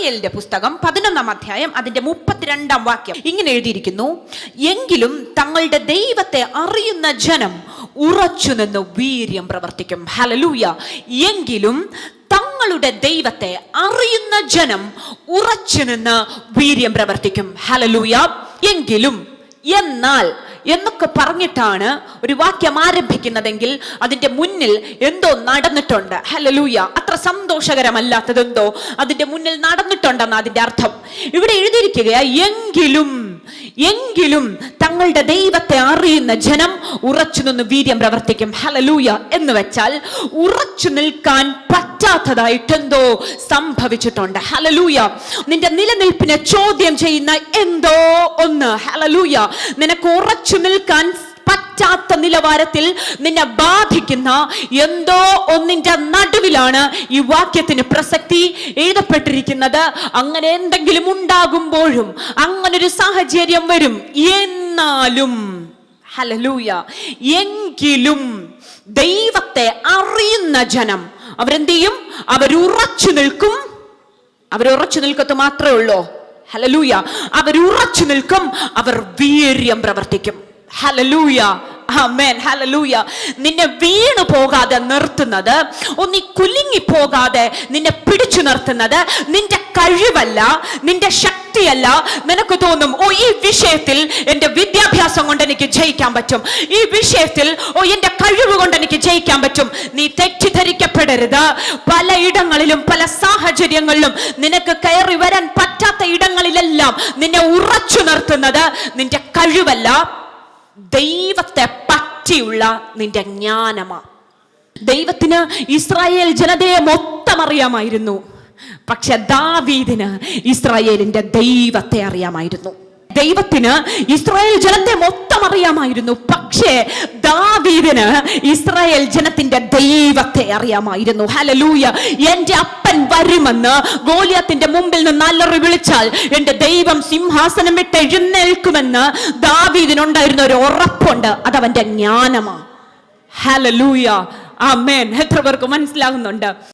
ശമൂവേലിന്റെ പുസ്തകം 11 അധ്യായം അതിന്റെ 32 വാക്യം ഇങ്ങനെ എഴുതിയിരിക്കുന്നു: എങ്കിലും തങ്ങളുടെ ദൈവത്തെ അറിയുന്ന ജനം ഉറച്ചു നിന്ന് വീര്യം പ്രവർത്തിക്കും. ഹല്ലേലൂയ. എങ്കിലും തങ്ങളുടെ ദൈവത്തെ അറിയുന്ന ജനം ഉറച്ചു നിന്ന് വീര്യം പ്രവർത്തിക്കും. ഹല്ലേലൂയ. എങ്കിലും, എന്നാൽ എന്നൊക്കെ പറഞ്ഞിട്ടാണ് ഒരു വാക്യം ആരംഭിക്കുന്നതെങ്കിൽ അതിന്റെ മുന്നിൽ എന്തോ നടന്നിട്ടുണ്ട്. ഹല്ലേലൂയ. അത്ര സന്തോഷകരമല്ലാത്തതെന്തോ അതിന്റെ മുന്നിൽ നടന്നിട്ടുണ്ടെന്ന് അതിന്റെ അർത്ഥം. ഇവിടെ എഴുതിയിരിക്കുകയാ, എങ്കിലും തങ്ങളുടെ ദൈവത്തെ അറിയുന്ന ജനം ഉറച്ചു നിന്ന് വീര്യം പ്രവർത്തിക്കും. ഹല്ലേലൂയ. എന്ന് വെച്ചാൽ ഉറച്ചു നിൽക്കാൻ പറ്റാത്തതായിട്ടെന്തോ സംഭവിച്ചിട്ടുണ്ട്. ഹല്ലേലൂയ. നിന്റെ നിലനിൽപ്പിനെ ചോദ്യം ചെയ്യുന്ന എന്തോ ഒന്ന്, ഹല്ലേലൂയ, നിനക്ക് ഉറച്ചു നിൽക്കാൻ പറ്റാത്ത നിലവാരത്തിൽ നിന്നെ ബാധിക്കുന്ന എന്തോ ഒന്നിന്റെ നടുവിലാണ് ഈ വാക്യത്തിന് പ്രസക്തി എഴുതപ്പെട്ടിരിക്കുന്നത്. അങ്ങനെ എന്തെങ്കിലും ഉണ്ടാകുമ്പോഴും അങ്ങനൊരു സാഹചര്യം വരും. എന്നാലും, ഹല്ലേലൂയ, എങ്കിലും ദൈവത്തെ അറിയുന്ന ജനം അവരെന്ത് ചെയ്യും? അവരുറച്ചു നിൽക്കും. അവരുറച്ചു നിൽക്കത്ത് മാത്രമേ ഉള്ളൂ. ഹല്ലേലൂയ. അവരുറച്ചു നിൽക്കും. അവർ വീര്യം പ്രവർത്തിക്കും. ഹല്ലേലൂയ. ആമേൻ. ഹല്ലേലൂയ. നിന്നെ വീണു പോകാതെ നിർത്തുന്നത്, നീ കുലുങ്ങി പോകാതെ നിന്നെ പിടിച്ചു നിർത്തുന്നത് നിന്റെ കഴിവല്ല, നിന്റെ ശക്തിയല്ല. നിനക്ക് തോന്നും, ഈ വിഷയത്തിൽ എന്റെ വിദ്യാഭ്യാസം കൊണ്ട് എനിക്ക് ജയിക്കാൻ പറ്റും, ഈ വിഷയത്തിൽ എന്റെ കഴിവ് കൊണ്ട് എനിക്ക് ജയിക്കാൻ പറ്റും. നീ തെറ്റിദ്ധരിക്കപ്പെടരുത്. പലയിടങ്ങളിലും പല സാഹചര്യങ്ങളിലും നിനക്ക് കയറി വരാൻ പറ്റാത്ത ഇടങ്ങളിലെല്ലാം നിന്നെ ഉറച്ചു നിർത്തുന്നത് നിന്റെ കഴിവല്ല, ദൈവത്തെ പറ്റിയുള്ള നിന്റെ ജ്ഞാനമാ. ദൈവത്തിന് ഇസ്രായേൽ ജനതയെ മൊത്തം അറിയാമായിരുന്നു. പക്ഷെ ദാവീദിന് ഇസ്രായേലിന്റെ ദൈവത്തെ അറിയാമായിരുന്നു. ദൈവത്തിന് ഇസ്രായേൽ ജനത്തെ മൊത്തം അറിയാമായിരുന്നു. പക്ഷേ ദാവീദിന് ഇസ്രായേൽ ജനത്തിന്റെ ദൈവത്തെ അറിയാമായിരുന്നു. ഹല്ലേലൂയ. എന്റെ അപ്പൻ വരുമെന്ന് ഗോലിയാത്തിന്റെ മുമ്പിൽ നിന്ന് അലറി വിളിച്ചാൽ എന്റെ ദൈവം സിംഹാസനം വിട്ട് എഴുന്നേൽക്കുമെന്ന് ദാവീദിനുണ്ടായിരുന്ന ഒരു ഉറപ്പുണ്ട്. അതവന്റെ ജ്ഞാനമാണ്. ഹല്ലേലൂയ. ആമേൻ. എത്ര പേർക്ക് മനസ്സിലാകുന്നുണ്ട്?